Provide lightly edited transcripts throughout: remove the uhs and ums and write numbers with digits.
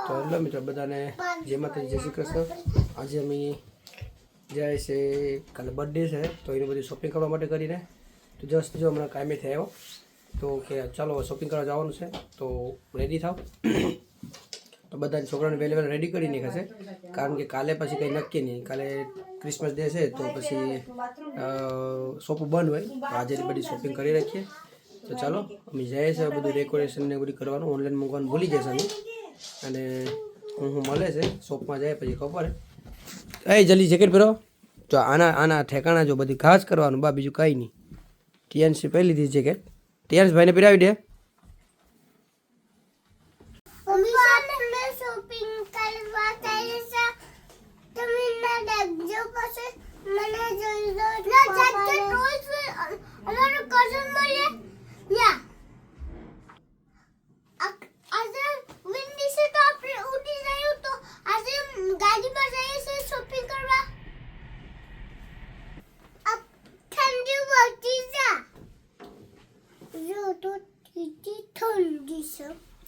તો હેલો મિત્રો બધાને જય માતાજી જય શ્રી કૃષ્ણ. આજે અમે જાય છે કાલે બર્થડે છે તો એની બધી શોપિંગ કરવા માટે કરીને તો જસ્ટ જો હમણાં કામેથી આવ્યો તો કે ચાલો શોપિંગ કરવા જવાનું છે તો રેડી થાવ. તો બધા છોકરાને વહેલી વહેલા રેડી કરી નાખાશે કારણ કે કાલે પછી કંઈ નક્કી નહીં. કાલે ક્રિસમસ ડે છે તો પછી શોપ બંધ હોય તો આજે બધી શોપિંગ કરી રાખીએ. તો ચાલો અમે જઈએ છીએ બધું ડેકોરેશન ને બધું કરવાનું ઓનલાઈન મૂકવાનું ભૂલી જશે અમે અને હું મળે છે શોપમાં જાય પછી ખબર એ જલ્દી જેકેટ પહેરો. જો આના ઠેકાણા જો બધી ખાસ કરવાનું બા બીજું કાંઈ નહીં. ટીએનસી પહેરી લીધી જેકેટ. ટીએનસ ભાઈને પહેરાવી દે.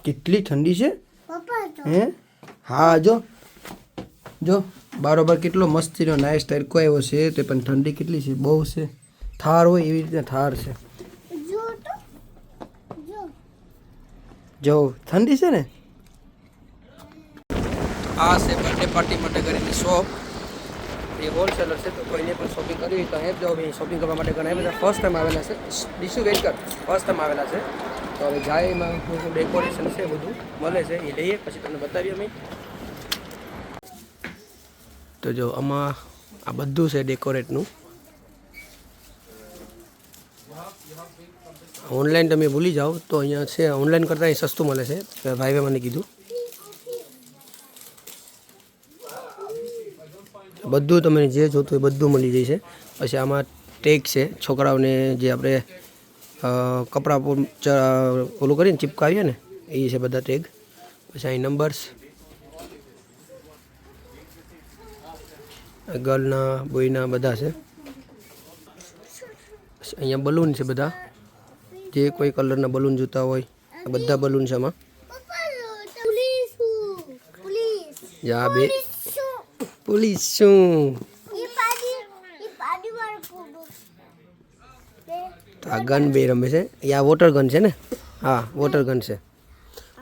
કેટલી ઠંડી છે હે? હા જો જો બારોબાર કેટલો મસ્તીનો નાઇસ તડકો આવ્યો છે તે પણ ઠંડી કેટલી છે બહુ છે. થાર હોય એવી રીતે થાર છે. જો ઠંડી છે ને. આ છે બર્થડે પાર્ટી માટે કરીને શોપ. એ હોલસેલર છે તો કોઈને પણ શોપિંગ કરવી હોય તો અહીં જાઓ. ભાઈ શોપિંગ કરવા માટે ઘણા બધા ફર્સ્ટ ટાઈમ આવેલા છે. ડીસુ વેટ કર ફર્સ્ટ ટાઈમ આવેલા છે તો હવે જાય એમાં ડેકોરેશન છે બધું મળે છે એ લઈએ પછી તમને બતાવીએ અમે. તો જો આમાં આ બધું છે ડેકોરેટનું. ઓનલાઈન તમે ભૂલી જાઓ તો અહીંયા છે ઓનલાઈન કરતાં એ સસ્તું મળે છે. ભાઈએ મને કીધું બધું તમને જે જોતું હોય બધું મળી જાય છે. પછી આમાં ટેગ છે છોકરાઓને જે આપણે કપડાં ઓલું કરીને ચિપકાવીએ ને એ છે બધા ટેગ. પછી અહીં નંબર્સ ગર્લના બોયના બધા છે. અહીંયા બલૂન છે બધા જે કોઈ કલરના બલૂન જોતા હોય બધા બલૂન છે આમાં. યા બે પોલીસ શું આ ગન બે રમે છે. આ વોટર ગન છે ને. હા વોટર ગન છે.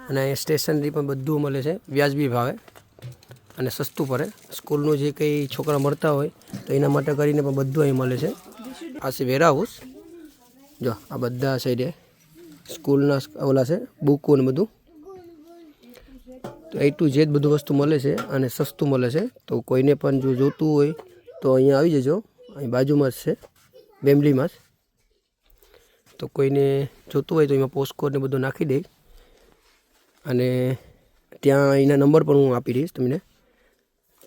અને અહીંયા સ્ટેશનરી પણ બધું મળે છે વ્યાજબી ભાવે અને સસ્તું પડે. સ્કૂલનું જે કંઈ છોકરા મળતા હોય તો એના માટે કરીને પણ બધું અહીં મળે છે. આ છે વેરહાઉસ. જો આ બધા સાઈડે સ્કૂલના ઓલા છે બુકો ને બધું. તો એ ટુ ઝેડ બધું વસ્તુ મળે છે અને સસ્તું મળે છે. તો કોઈને પણ જો જોતું હોય તો અહીંયા આવી જજો. અહીં બાજુમાં જ છે બેમ્બલીમાં જ. તો કોઈને જોતું હોય તો એમાં પોસ્ટકોડ ને બધું નાખી દે અને ત્યાં એના નંબર પણ હું આપી દઈશ તમને.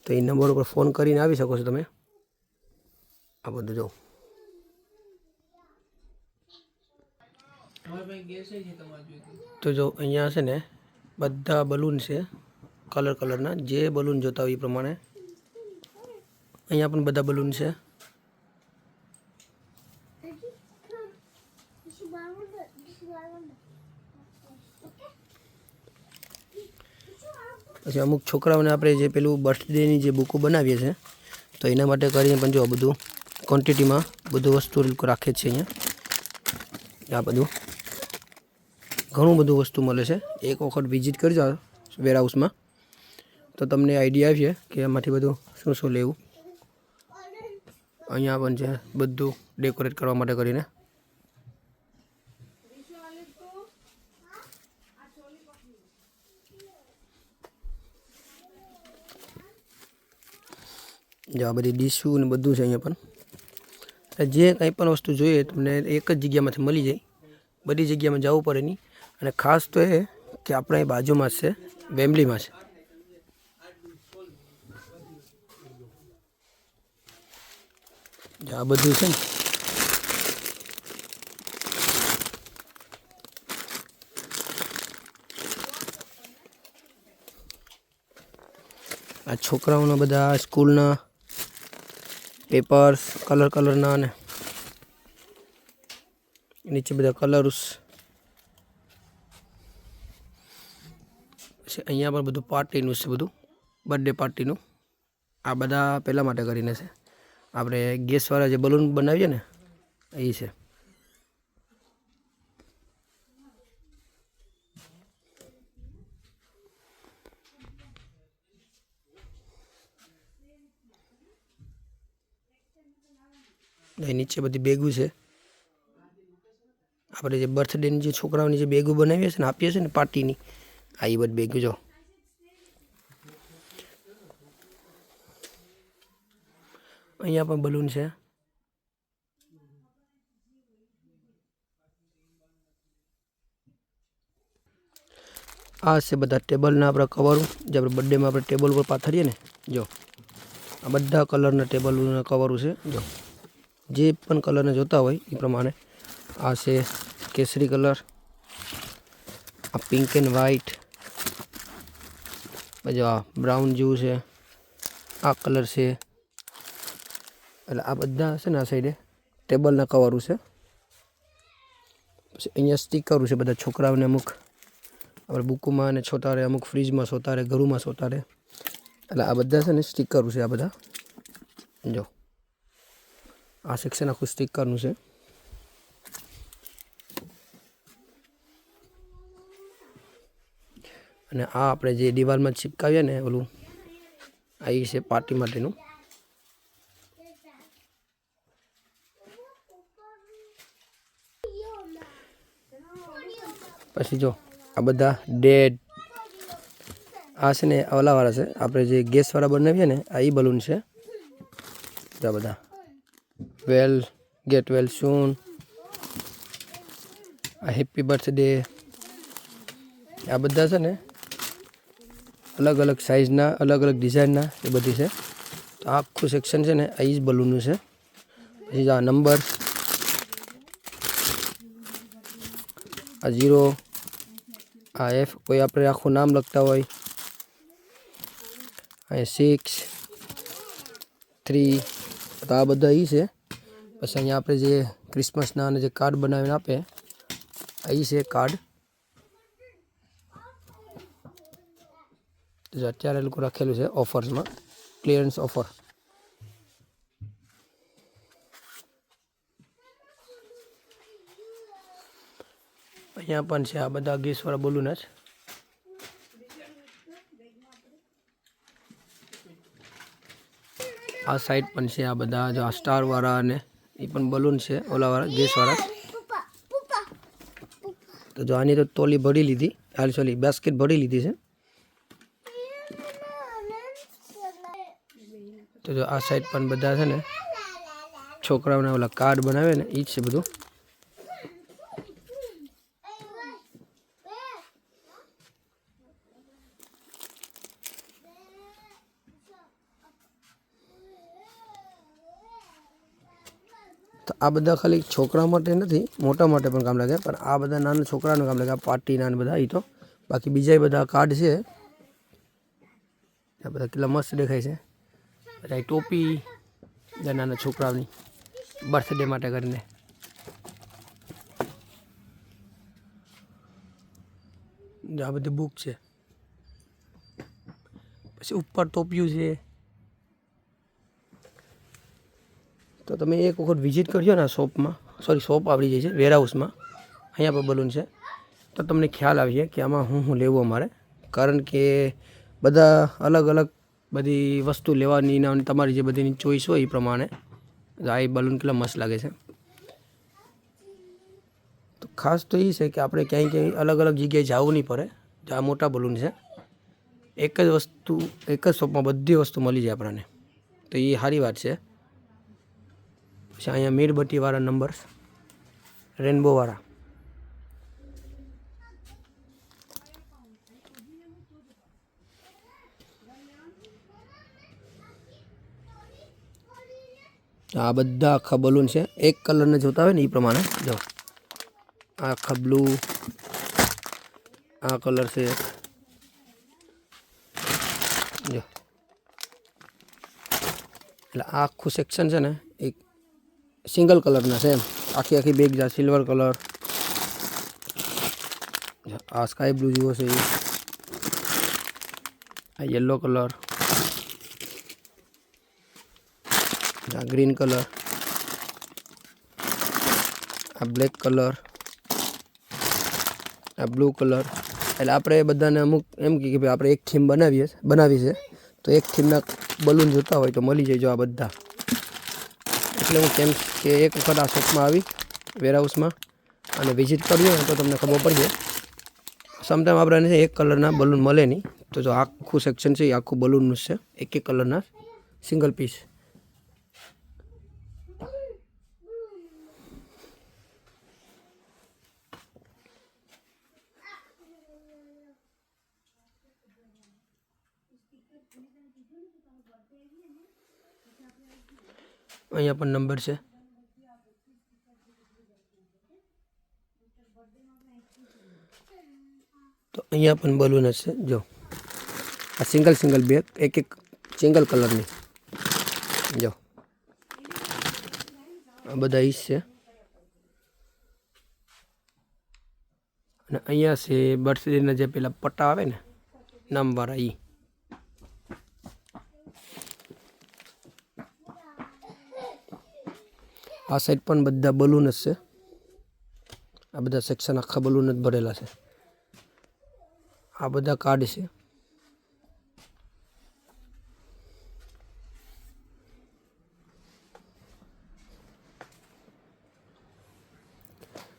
તો એ નંબર ઉપર ફોન કરીને આવી શકો છો તમે. આ બધું જો તો જો અહીંયા છે ને બધા બલૂન છે કલર કલરના જે બલૂન જોતા હોય એ પ્રમાણે. અહીંયા પણ બધા બલૂન છે. પછી અમુક છોકરાઓને આપણે જે પેલું બર્થડેની જે બુકો બનાવીએ છીએ તો એના માટે કરીને પણ જો બધું ક્વોન્ટિટીમાં બધું વસ્તુ રાખે છે અહીંયા. આ બધું ઘણું બધું વસ્તુ મળે છે. એક વખત વિઝિટ કરજો વેરહાઉસમાં તો તમને આઈડિયા આવીએ કે એમાંથી બધું શું શું લેવું. અહીંયા પણ છે બધું ડેકોરેટ કરવા માટે કરીને. જો આ બધી ડીશું ને બધું છે અહીંયા પણ. જે કંઈ પણ વસ્તુ જોઈએ તમને એક જ જગ્યામાંથી મળી જાય. બધી જગ્યામાં જવું પડે નહીં. અને ખાસ તો એ કે આપણે અહીં બાજુમાં જ છે વેમ્બલીમાં છે. આ બધું છે ને આ છોકરાઓના બધા સ્કૂલના પેપર્સ કલરના અને नीचे बधा कलर्स અહીંયા પણ બધું પાર્ટીનું છે, બધું બર્થડે પાર્ટીનું. આ બધા પહેલાં માટે કરીને છે. આપણે ગેસવાળા જે બલૂન બનાવીએ ને એ છે. નીચે બધી બેગું છે. આપણે જે બર્થડેની જે છોકરાઓની જે બેગું બનાવીએ છીએ ને આપીએ છીએ ને પાર્ટીની, આ એ બધી બેગું જો. અહીંયા પણ બલૂન છે. આ છે બધા ટેબલના આપણા કવરો જે આપણે બર્થડેમાં આપણે ટેબલ ઉપર પાથરીએ ને. જો આ બધા કલરના ટેબલના કવરો છે. જો જે પણ કલરને જોતા હોય એ પ્રમાણે. આ છે કેસરી કલર, આ પિંક એન્ડ વ્હાઈટ, પછી આ બ્રાઉન જેવું છે, આ કલર છે. એટલે આ બધા છે ને આ સાઈડે ટેબલના કવરો છે. પછી અહીંયા સ્ટીકરો છે બધા છોકરાઓને, અમુક આપણે બુકોમાં અને છોતારે, અમુક ફ્રીજમાં સોતારે, ઘરોમાં સોતારે. એટલે આ બધા છે ને સ્ટીકરો છે આ બધા. જો આ સેક્શન આખું સ્ટીકરનું છે. અને આ આપણે જે દિવાલમાં ચિપકાવીએ ને ઓલું, આ એ છે પાર્ટી માટેનું. પછી જો આ બધા ડેડ, આ છે ને ઓલાવાળા છે આપણે જે ગેસવાળા બનાવીએ ને આ એ બલૂન છે. આ બધા વેલ ગેટ વેલ સૂન, આ હેપી બર્થડે, આ બધા છે ને અલગ અલગ સાઇઝના, અલગ અલગ ડિઝાઇનના એ બધી છે. તો આખું સેક્શન છે ને આ જ બલૂનનું છે. પછી આ નંબર, આ 0, આ F, કોઈ આપણે આખું નામ લખતા હોય, અહીંયા 6, 3. તો આ બધા એ છે. પછી અહીંયા આપણે જે ક્રિસમસના અને જે કાર્ડ બનાવીને આપે આ છે કાર્ડ. તો અત્યારે લોકો રાખેલું છે ઓફર્સમાં, ક્લિયરન્સ ઓફર. અહીંયા પણ છે આ બધા ગેસવાળા બલૂન જ. આ સાઈડ પણ છે આ બધા જો આ સ્ટારવાળા, અને એ પણ બલૂન છે ઓલાવાળા ગેસવાળા. તો જો આની તો તોલી ભરી લીધી, હાલ સોલી બાસ્કેટ ભરી લીધી છે. તો જો આ સાઈડ પણ બધા છે ને છોકરાઓના ઓલા કાર્ડ બનાવે ને એ જ છે બધું. તો આ બધા ખાલી છોકરા માટે નથી, મોટા માટે પણ કામ લાગે. પણ આ બધા નાના છોકરાનું કામ લાગે, આ પાર્ટીના ને બધા. એ તો બાકી બીજા બધા કાર્ડ છે. આ બધા કેટલા મસ્ત દેખાય છે. બધા ટોપી નાના છોકરાઓની બર્થડે માટે કરીને. આ બધી બુક છે. પછી ઉપર ટોપિયું છે. તો તમે એક વખત વિઝિટ કરજો ને આ શોપમાં, શોપ આવડી જાય છે વેરહાઉસમાં, અહીંયા પર બલૂન છે. તો તમને ખ્યાલ આવી જાય કે આમાં હું લેવું અમારે. કારણ કે બધા અલગ અલગ બધી વસ્તુ લેવાની ને તમારી જે બધીની ચોઈસ હોય એ પ્રમાણે. આ એ બલૂન કેટલા મસ્ત લાગે છે. તો ખાસ તો એ છે કે આપણે ક્યાંય અલગ અલગ જગ્યાએ જવું નહીં પડે. આ મોટા બલૂન છે, એક જ વસ્તુ, એક જ શોપમાં બધી વસ્તુ મળી જાય આપણને. તો એ સારી વાત છે. પછી અહીંયા મીણબત્તીવાળા નંબર્સ, રેનબોવાળા. આ બધા આખા બલૂન છે, એક કલરને જોતા હોય ને એ પ્રમાણે. જો આ આખા બ્લુ, આ કલર છે. જો એટલે આ આખું સેક્શન છે ને એક સિંગલ કલરના છે એમ. આખી બેગ જા સિલ્વર કલર, આ સ્કાય બ્લુ જેવો છે એ. આ યલો કલર, આ ગ્રીન કલર, આ બ્લેક કલર, આ બ્લુ કલર. એટલે આપણે બધાને અમુક એમ કે ભાઈ આપણે એક થીમ બનાવી છે તો એક થીમના બલૂન જોતા હોય તો મળી જાય જો આ બધા. એટલે હું કેમ કે એક વખત આ શોપમાં આવી વેરહાઉસમાં અને વિઝિટ કર્યું ને તો તમને ખબર પડી જાય. સમટાઈમ આપણે એક કલરના બલૂન મળે નહીં, તો જો આખું સેક્શન છે એ આખું બલૂનનું છે, એક કલરના સિંગલ પીસ. અહીંયા પણ નંબર છે. તો અહીંયા પણ બલૂન હશે જો, આ સિંગલ બેગ એક સિંગલ કલરની જો, આ બધા ઈસ છે. અને અહીંયા છે બર્થડેના જે પેલા પટ્ટા આવે ને નામવાળા ઈ. આ સાઈડ પણ બધા બલૂન જ છે, આ બધા સેક્શન આખા બલૂન જ ભરેલા છે. આ બધા કાર્ડ છે.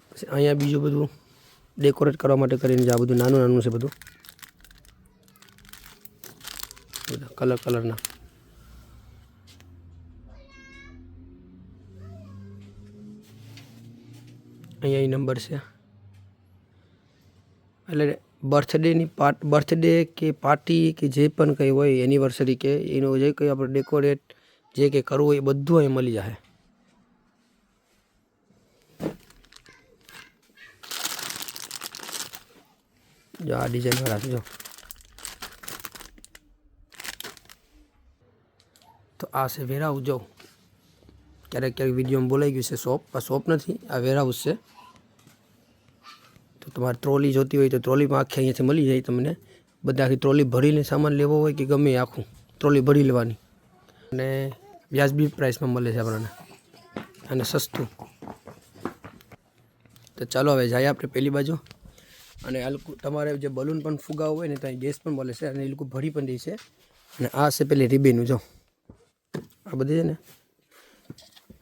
પછી અહીંયા બીજું બધું ડેકોરેટ કરવા માટે કરીને આ બધું નાનું છે બધું, બધા કલરના. અહીંયા એ નંબર છે. એટલે બર્થડે કે પાર્ટી કે જે પણ કંઈ હોય, એનિવર્સરી કે એનું જે કંઈ આપણે ડેકોરેટ જે કંઈ કરવું હોય એ બધું અહીં મળી જાય. જો આ ડિઝાઇન વાળા છે જો. તો આ છે વેરહાઉસ. જો ક્યારેક વિડીયોમાં બોલાઈ ગયું છે શોપ, આ શોપ નથી, આ વેરહાઉસ છે. તો તમારે ટ્રોલી જોતી હોય તો ટ્રોલીમાં આખી અહીંયાથી મળી જાય તમને. બધા આખી ટ્રોલી ભરીને સામાન લેવો હોય કે ગમે આખું ટ્રોલી ભરી લેવાની, અને વ્યાજબી પ્રાઇસમાં મળે છે આપણને અને સસ્તું. તો ચાલો હવે જાય આપણે પેલી બાજુ. અને આ લોકો તમારે જે બલૂન પણ ફુગાવો હોય ને ત્યાં ગેસ પણ મળે છે અને એ લોકો ભરી પણ દે છે. અને આ છે પેલી રિબીનું જો, આ બધી છે ને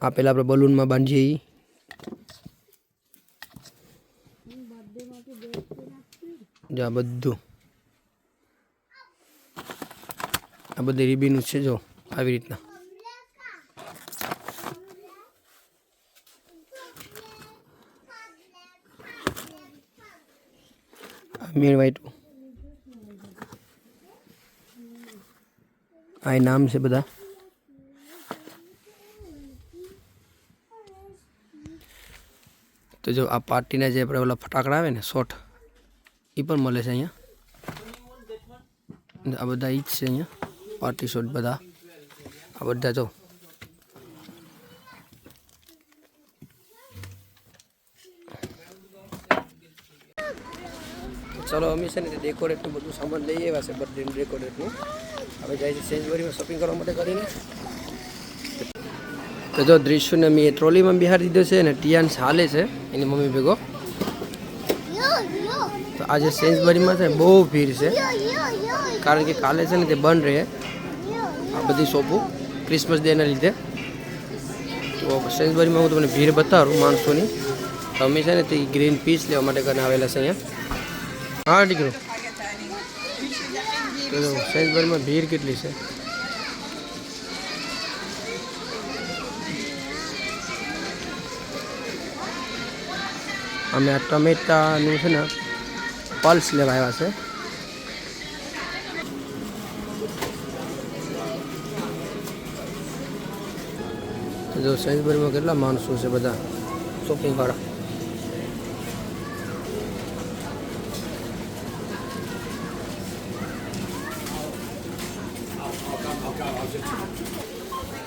આ પહેલાં આપણે બલૂનમાં બાંધીએ એ. જો આ બધું આ બધી રિબીનું છે જો, આવી રીતના. મેળ વાઈટું આ નામ છે બધા. તો જો આ પાર્ટીના જે આપણે ઓલા ફટાકડા આવે ને શોટ એ પણ મળે છે અહીંયા. આ બધા ઈ જ છે અહીંયા પાર્ટી શોટ બધા. આ બધા જો ચલો અમે છે ને ડેકોરેટનું બધું સામાન લઈ આવ્યા છે, બર્થડે ડેકોરેટનું. હવે જાય છે સેન્જબરીમાં શોપિંગ કરવા માટે કરીને. તો જો દ્રિશુને મેં ટ્રોલીમાં બિહારી દીધો છે અને ટિયાન હાલે છે એની મમ્મી ભેગો. તો આજે સેન્જબરીમાં છે બહુ ભીડ છે, કારણ કે કાલે છે ને તે બંધ રહે આ બધી શોપો ક્રિસમસ ડેના લીધે. તો સેન્જબરીમાં હું તમને ભીડ બતાવું માણસોની. તો અમે છે ને તે ગ્રીન પીસ લેવા માટે કરીને આવેલા છે અહીંયા. હા દીકરો, તો સેન્જબરીમાં ભીડ કેટલી છે. અમે આ ટમેટાનું છે ને પલ્સ લેવા આવ્યા છે. તો જો સેન્જબરીમાં કેટલા માણસો છે બધા શોપિંગ વાળા.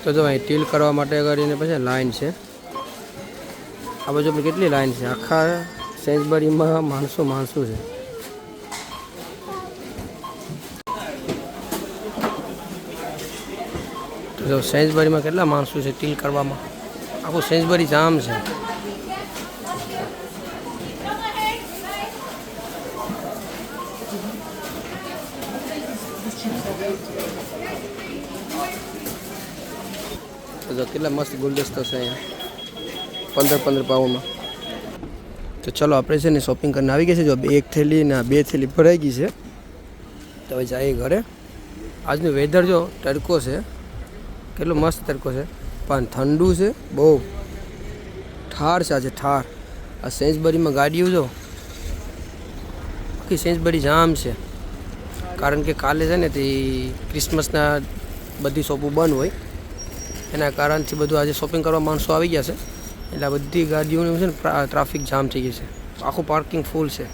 તો જો અહીં ટીલ કરવા માટે કરીને પછી લાઈન છે. આ બાજુ પણ કેટલી લાઈન છે, આખા સેન્જબરીમાં માણસો છે. તો જો સેન્સબરીમાં કેટલા માણસો છે ટીલ કરવામાં, આખું સેન્સબરી જામ છે. તો કેટલા મસ્ત ગુલદસ્તો છે અહીંયા 15 પાઉન્ડમાં. તો ચલો આપણે છે ને શોપિંગ કરીને આવી ગયા છે. જો એક થેલી ને 2 થેલી ભરાઈ ગઈ છે. તો હવે જઈએ ઘરે. આજનું વેધર જો તડકો છે, કેટલો મસ્ત તડકો છે, પણ ઠંડુ છે બહુ. ઠાર છે આજે, ઠાર. આ સેન્સબરીમાં ગાડીઓ જો આખી સેન્સબરી જામ છે, કારણ કે કાલે છે ને તે ક્રિસમસના બધી શોપો બંધ હોય, એના કારણથી બધું આજે શોપિંગ કરવા માણસો આવી ગયા છે, એટલે આ બધી ગાડીઓનું છે ને ટ્રાફિક જામ થઈ ગઈ છે, આખું પાર્કિંગ ફૂલ છે.